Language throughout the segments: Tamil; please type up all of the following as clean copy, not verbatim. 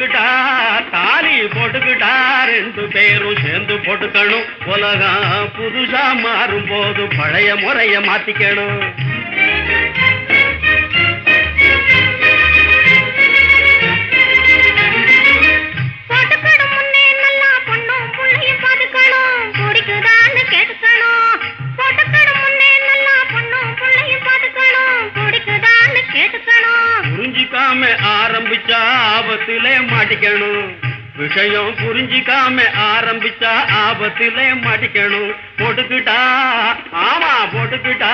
போட்டுக்கிட்டா தாலி போட்டுக்கிட்டா ரெண்டு பேரும் சேர்ந்து போட்டுக்கணும். உலகம் புதுசா மாறும் போது பழைய முறைய மாத்திக்கணும். புரிஞ்சிக்காம ஆரம்பிச்சா ஆபத்திலே மாட்டிக்கணும். விஷயம் புரிஞ்சிக்காம ஆரம்பிச்சா ஆபத்திலே மாட்டிக்கணும். போட்டுக்கிட்டா ஆமா போட்டுக்கிட்டா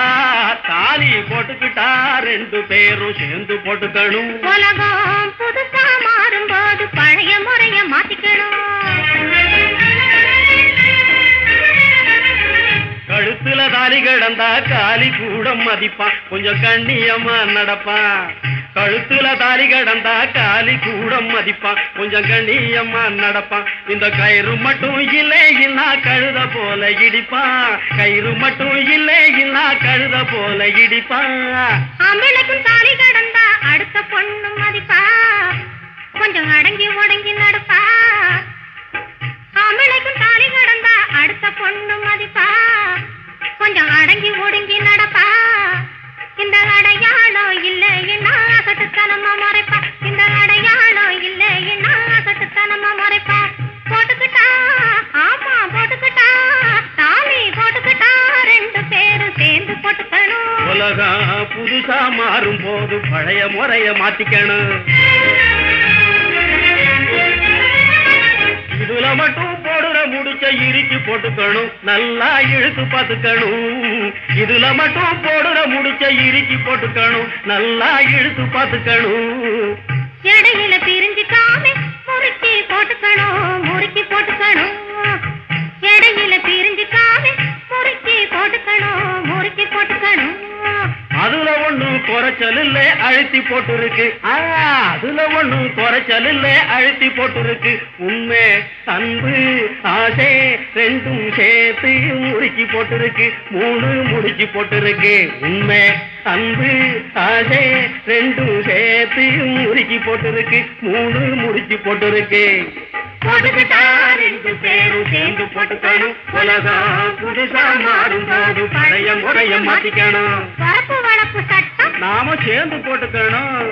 தாலி போட்டுக்கிட்டா ரெண்டு பேரும் சேர்ந்து போட்டுக்கணும். உலகம் புதுசா மாறும்போது பழைய முறைய மாத்திக்கணும். கழுத்துல தாலி கிடந்தா காலி கூட மதிப்பான், கொஞ்சம் கண்ணியமா நடப்பான். கழுத்துல தாலி கிடந்தா காலி கூட மதிப்பான், கொஞ்சம் கண்ணியமா நடப்பான். இந்த கயிறு மட்டும் இல்லைன்னா கழுத போல இடிப்பான். கயிறு மட்டும் இல்லைன்னா கழுத போல இடிப்பான். ஆம்பளைக்கும் தாலி கிடந்தா அடுத்த பொண்ணு மதிப்பா, கொஞ்சம் அடங்கி ஒடங்கி நடப்பா. ஆம்பளைக்கும் தாலி கிடந்தா அடுத்த பொண்ணு மதிப்பா, கொஞ்சம் அடங்கி ஒடுங்கி நடப்பா. இந்த அடையாளம் இல்லைன்னா கட்டுத்தனமா மறைப்பா. இந்த அடையாளம் இல்லைன்னா கட்டுத்தனமா மறைப்பா. போட்டுக்கிட்டா ஆமா போட்டுக்கிட்டா தாலி போட்டுக்கிட்டா ரெண்டு பேரும் சேர்ந்து போட்டுக்கணும். உலகம் புதுசா மாறும் போது பழைய முறைய மாத்திக்கணும். இதுல மட்டும் போடுற முடிச்ச இறுக்கி போட்டுக்கணும், நல்லா இழுத்து பார்த்துக்கணும். இதுல மட்டும் போடுற முடிச்ச இறுக்கி போட்டுக்கணும், நல்லா இழுத்து பார்த்துக்கணும். இடையில பிரிஞ்சுக்காம முறுக்கி போட்டுக்கணும், முறுக்கி போட்டுக்கணும். இடையில பிரிஞ்சுக்காம முறுக்கி போட்டுக்கணும், முறுக்கி போட்டுக்கணும். அதுல ஒண்ணும் குறைச்சல் இல்ல அழுத்தி போட்டுருக்கு. அதுல ஒண்ணும் குறைச்சல் இல்ல அழுத்தி போட்டுருக்கு. உண்மை அன்பு ஆசை ரெண்டும் சேர்த்து முறுக்கி போட்டுருக்கு, மூணு முடிச்சு போட்டுருக்கு. உண்மை அன்பு ஆசை ரெண்டும் சேர்த்து முறுக்கி போட்டுருக்கு, மூணு முடிச்சு போட்டுருக்கு. போட்டுக்கிட்டா ரெண்டு பேரும் சேர்ந்து போட்டுக்கணும். உலகம் புதுசா மாறும் போது பழைய முறைய மாத்திக்கணும். வரப்பு வளப்பு சட்டம் நாம சேர்ந்து போட்டுக்கணும்.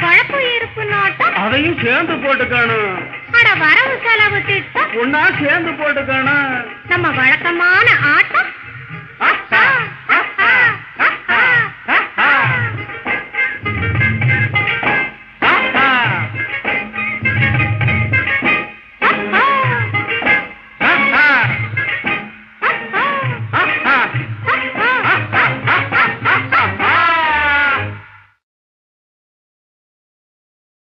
குழப்பு இருப்பு நோட்டம் அதையும் சேர்ந்து போட்டுக்கணும். அட வரவு செலவு திட்டம் ஒன்னா சேர்ந்து போட்டுக்கணும். நம்ம வழக்கமான